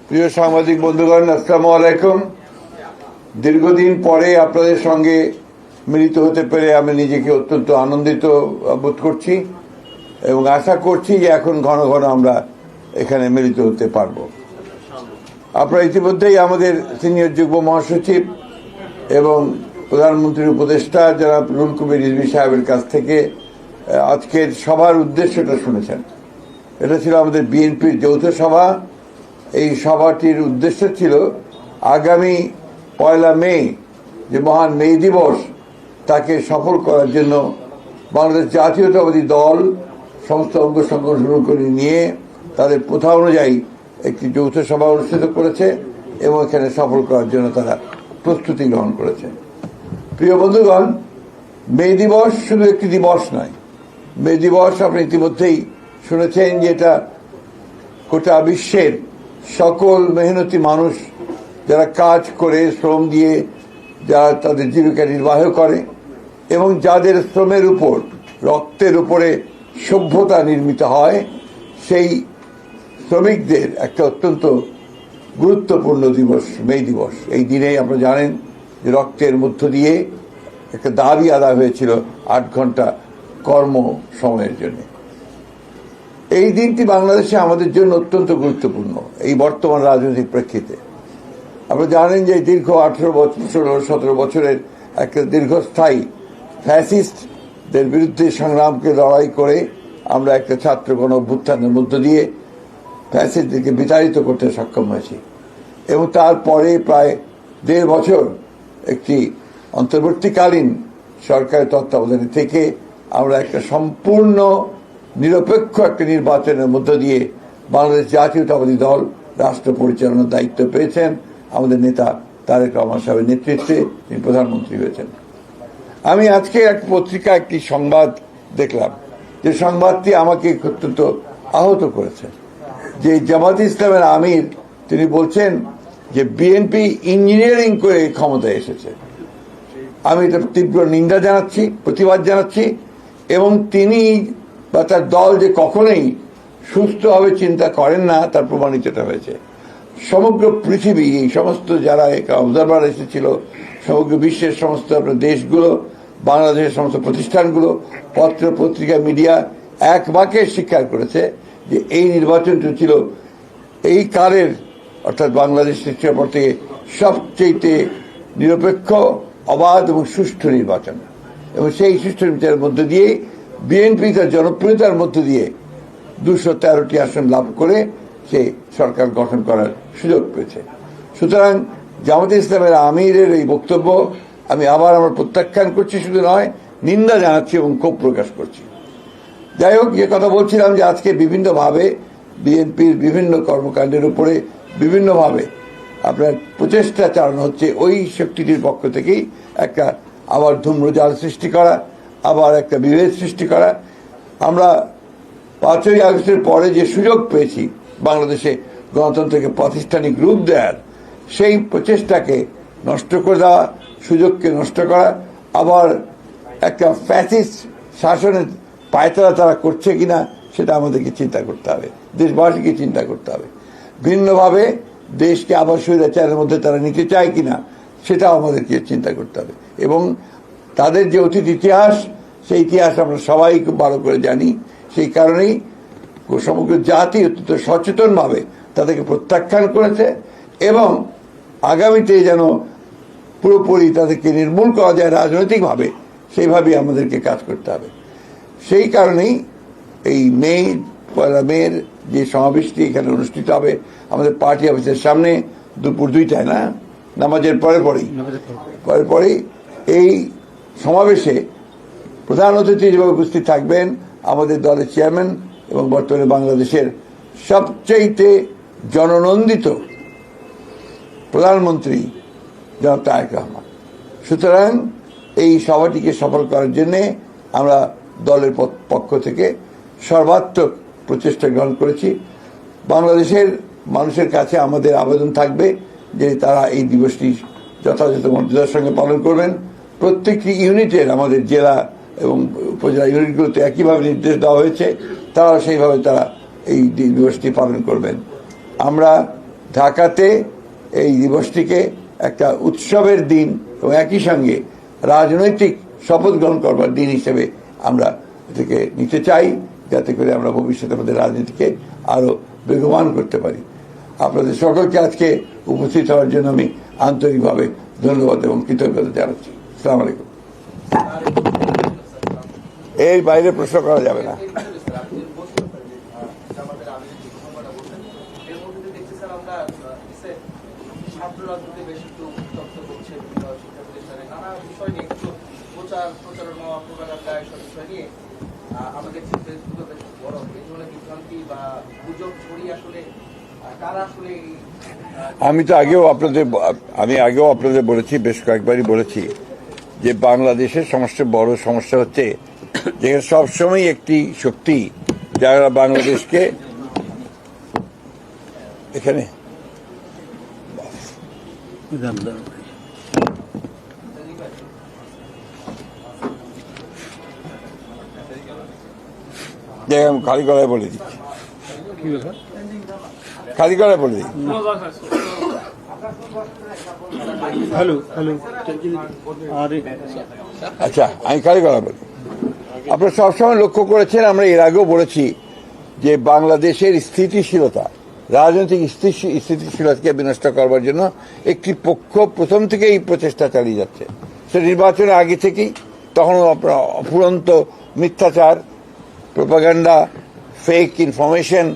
প্রিয় সাংবাদিক বন্ধুগণ, আসসালামু আলাইকুম। দীর্ঘদিন পরে আপনাদের সঙ্গে মিলিত হতে পেরে আমি নিজেকে অত্যন্ত আনন্দিত বোধ করছি এবং আশা করছি যে এখন ঘন ঘন আমরা এখানে মিলিত হতে পারবো। আপনারা ইতিমধ্যেই আমাদের সিনিয়র যুগ্ম মহাসচিব এবং প্রধানমন্ত্রীর উপদেষ্টা যারা রুহুল কবির রিজভী সাহেবের কাছ থেকে আজকের সভার উদ্দেশ্যটা শুনেছেন। এটা ছিল আমাদের বিএনপির যৌথ সভা। এই সভাটির উদ্দেশ্য ছিল আগামী 1 মে যে মহান মে দিবস, তাকে সফল করার জন্য বাংলাদেশ জাতীয়তাবাদী দল সমস্ত অঙ্গ সংগঠন করে নিয়ে তাদের প্রথা অনুযায়ী একটি যৌথ সভা অনুষ্ঠিত করেছে এবং এখানে সফল করার জন্য তারা প্রস্তুতি গ্রহণ করেছে। প্রিয় বন্ধুগণ, মে দিবস শুধু একটি দিবস নয়। মে দিবস আপনি ইতিমধ্যেই শুনেছেন যে এটা গোটা বিশ্বের সকল মেহনতি মানুষ যারা কাজ করে, শ্রম দিয়ে যারা তাদের জীবিকা নির্বাহ করে এবং যাদের শ্রমের উপর, রক্তের উপরে সভ্যতা নির্মিত হয়, সেই শ্রমিকদের একটা অত্যন্ত গুরুত্বপূর্ণ দিবস মে দিবস। এই দিনে আপনারা জানেন যে রক্তের মধ্য দিয়ে একটা দাবি আদায় হয়েছিল 8 ঘন্টা কর্ম সময়ের জন্য। এই দিনটি বাংলাদেশে আমাদের জন্য অত্যন্ত গুরুত্বপূর্ণ এই বর্তমান রাজনৈতিক প্রেক্ষিতে। আপনারা জানেন যে দীর্ঘ 18 বছর 17 বছরের একটা দীর্ঘস্থায়ী ফ্যাসিস্টদের বিরুদ্ধে সংগ্রামকে লড়াই করে আমরা একটা ছাত্র গণ অভ্যুত্থানের মধ্য দিয়ে ফ্যাসিস্টদেরকে বিতাড়িত করতে সক্ষম হয়েছি এবং তারপরে প্রায় 1.5 বছর একটি অন্তর্বর্তীকালীন সরকারের তত্ত্বাবধানে থেকে আমরা একটা সম্পূর্ণ নিরপেক্ষ একটা নির্বাচনের মধ্য দিয়ে বাংলাদেশ জাতীয়তাবাদী দল রাষ্ট্র পরিচালনার দায়িত্ব পেয়েছেন আমাদের নেতা তারেক রহমান সাহেবের নেতৃত্বে। তিনি প্রধানমন্ত্রী হয়েছেন। আমি আজকে এক পত্রিকায় একটি সংবাদ দেখলাম, যে সংবাদটি আমাকে অত্যন্ত আহত করেছে। যে জামাত ইসলামের আমির তিনি বলছেন যে বিএনপি ইঞ্জিনিয়ারিং করে ক্ষমতায় এসেছে। আমি এটা তীব্র নিন্দা জানাচ্ছি, প্রতিবাদ জানাচ্ছি এবং তিনি বা তার দল যে কখনোই সুস্থভাবে চিন্তা করেন না তার প্রমাণিত হয়েছে। সমগ্র পৃথিবী, এই সমস্ত যারা অবজারভার এসেছিল, সমগ্র বিশ্বের সমস্ত দেশগুলো, বাংলাদেশের সমস্ত প্রতিষ্ঠানগুলো, পত্র পত্রিকা, মিডিয়া এক বাক্যে স্বীকার করেছে যে এই নির্বাচনটি ছিল এই কালের, অর্থাৎ বাংলাদেশ সৃষ্টির পর থেকে সবচেয়ে নিরপেক্ষ, অবাধ এবং সুষ্ঠু নির্বাচন। এবং সেই সুষ্ঠু নির্বাচনের মধ্য দিয়ে বিএনপি তার জনপ্রিয়তার মধ্য দিয়ে 213টি আসন লাভ করে সে সরকার গঠন করার সুযোগ পেয়েছে। সুতরাং জামাতে ইসলামের আমিরের এই বক্তব্য আমি আবার আমার প্রত্যাখ্যান করছি, শুধু নয় নিন্দা জানাচ্ছি এবং ক্ষোভ প্রকাশ করছি। যাই হোক, যে কথা বলছিলাম যে আজকে বিভিন্নভাবে বিএনপির বিভিন্ন কর্মকাণ্ডের উপরে বিভিন্নভাবে আপনার প্রচেষ্টা চালানো হচ্ছে। ওই শক্তিটির পক্ষ থেকেই একটা আবার ধূম্রজাল সৃষ্টি করা, আবার একটা বিভেদ সৃষ্টি করা। আমরা 5ই আগস্টের পরে যে সুযোগ পেয়েছি বাংলাদেশে গণতন্ত্রকে প্রাতিষ্ঠানিক রূপ দেওয়ার, সেই প্রচেষ্টাকে নষ্ট করে দেওয়া, সুযোগকে নষ্ট করা, আবার একটা ফ্যাসিস্ট শাসনের পায়তারা তারা করছে কিনা সেটা আমাদেরকে চিন্তা করতে হবে, দেশবাসীকে চিন্তা করতে হবে। ভিন্নভাবে দেশকে আবার স্বৈরাচারের মধ্যে তারা নিতে চায় কিনা সেটাও আমাদেরকে চিন্তা করতে হবে। এবং তাদের যে অতীত ইতিহাস, সেই ইতিহাস আমরা সবাই খুব ভালো করে জানি। সেই কারণেই সমগ্র জাতি অত্যন্ত সচেতনভাবে তাদেরকে প্রত্যাখ্যান করেছে এবং আগামীতে যেন পুরোপুরি তাদেরকে নির্মূল করা যায় রাজনৈতিকভাবে, সেইভাবেই আমাদেরকে কাজ করতে হবে। সেই কারণেই এই 1 মের যে সমাবেশটি এখানে অনুষ্ঠিত হবে আমাদের পার্টি অফিসের সামনে দুপুর 2টায়, না নামাজের পরেই এই সমাবেশে প্রধান অতিথি হিসেবে উপস্থিত থাকবেন আমাদের দলের চেয়ারম্যান এবং বর্তমানে বাংলাদেশের সবচেয়ে জননন্দিত প্রধানমন্ত্রী জনাব তারেক রহমান। সুতরাং এই সভাটিকে সফল করার জন্যে আমরা দলের পক্ষ থেকে সর্বাত্মক প্রচেষ্টা গ্রহণ করেছি। বাংলাদেশের মানুষের কাছে আমাদের আবেদন থাকবে যে তারা এই দিবসটি যথাযথ মর্যাদার সঙ্গে পালন করবেন। প্রত্যেকটি ইউনিটের, আমাদের জেলা এবং উপজেলা ইউনিটগুলোতে একইভাবে নির্দেশ দেওয়া হয়েছে, তারা সেইভাবে তারা এই দিবসটি পালন করবেন। আমরা ঢাকাতে এই দিবসটিকে একটা উৎসবের দিন এবং একই সঙ্গে রাজনৈতিক শপথ গ্রহণ করবার দিন হিসেবে আমরা এটাকে নিতে চাই, যাতে করে আমরা ভবিষ্যতে আমাদের রাজনীতিকে আরো বেগবান করতে পারি। আপনাদের সকলকে আজকে উপস্থিত হওয়ার জন্য আমি আন্তরিকভাবে ধন্যবাদ এবং কৃতজ্ঞতা জানাচ্ছি। আসসালামু আলাইকুম। এর বাইরে প্রশ্ন করা যাবে না। আমি আগেও আপনাদের বলেছি, বেশ কয়েকবারই বলেছি যে বাংলাদেশের সবচেয়ে বড় সমস্যা হচ্ছে যে সবসময় একটি শক্তি যারা বাংলাদেশকে এখানে খালি গলায় বলে দিচ্ছি, খালি গলায় বলে দিচ্ছি। আচ্ছা, আমি খালি গলায় বলি। আপনারা সবসময় লক্ষ্য করেছেন, আমরা এর আগেও বলেছি যে বাংলাদেশের স্থিতিশীলতা, রাজনৈতিক স্থিতিশীলতাকে বিনষ্ট করবার জন্য একটি পক্ষ প্রথম থেকেই প্রচেষ্টা চালিয়ে যাচ্ছে। সে নির্বাচনের আগে থেকেই, তখন আপনার অফুরন্ত মিথ্যাচার, প্রোপাগান্ডা, ফেক ইনফরমেশন,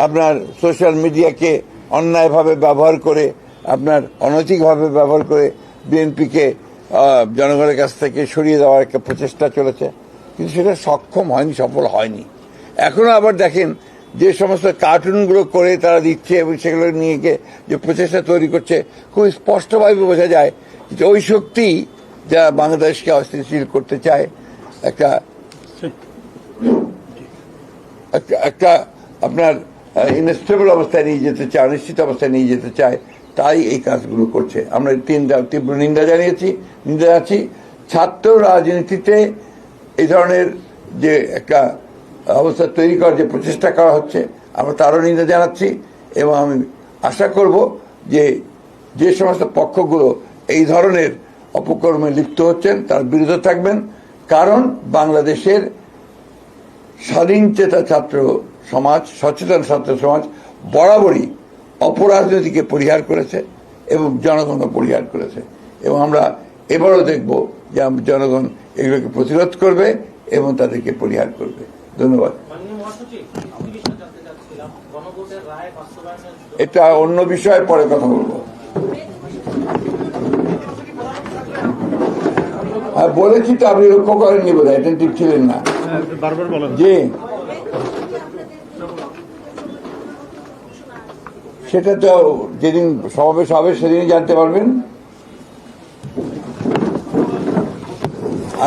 আপনার সোশ্যাল মিডিয়াকে অন্যায়ভাবে ব্যবহার করে, আপনার অনৈতিকভাবে ব্যবহার করে বিএনপিকে জনগণের কাছ থেকে সরিয়ে দেওয়ার একটা প্রচেষ্টা চলেছে, কিন্তু সেটা সক্ষম হয়নি, সফল হয়নি। এখনো আবার দেখেন যে সমস্ত কার্টুনগুলো করে তারা দিচ্ছে এবং সেগুলো নিয়ে গিয়ে যে প্রচেষ্টা তৈরি করছে, খুব স্পষ্টভাবে বোঝা যায় যে ওই শক্তি যা বাংলাদেশকে অস্থিতিশীল করতে চায়, একটা আপনার ইনস্টেবল অবস্থায় নিয়ে যেতে চায়, অনিশ্চিত অবস্থায় নিয়ে যেতে চায়, তাই এই কাজগুলো করছে। আমরা তীব্র নিন্দা জানাচ্ছি। ছাত্র রাজনীতিতে এই ধরনের যে একটা অবস্থা তৈরি করার যে প্রচেষ্টা করা হচ্ছে, আমরা তারও নিন্দা জানাচ্ছি এবং আমি আশা করব যে যে সমস্ত পক্ষগুলো এই ধরনের অপকর্মে লিপ্ত হচ্ছেন তার বিরুদ্ধে থাকবেন, কারণ বাংলাদেশের স্বাধীনচেতা ছাত্র সমাজ, সচেতন ছাত্র সমাজ বরাবরই অপরাজনীতিকে পরিহার করেছে এবং জনগণও পরিহার করেছে, এবং আমরা এবারও দেখব যে জনগণ এগুলোকে প্রতিরোধ করবে এবং তাদেরকে পরিহার করবে। ধন্যবাদ। এটা অন্য বিষয়ে পরে কথা বলবো। বলেছি তো, আপনি লক্ষ্য করেননি বোধ হয়, অ্যাটেনটিভ ছিলেন না। জি, সেটা তো যেদিন সমাবেশ হবে সেদিনই জানতে পারবেন।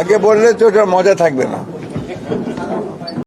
আগে বললে তো ওটার মজা থাকবে না।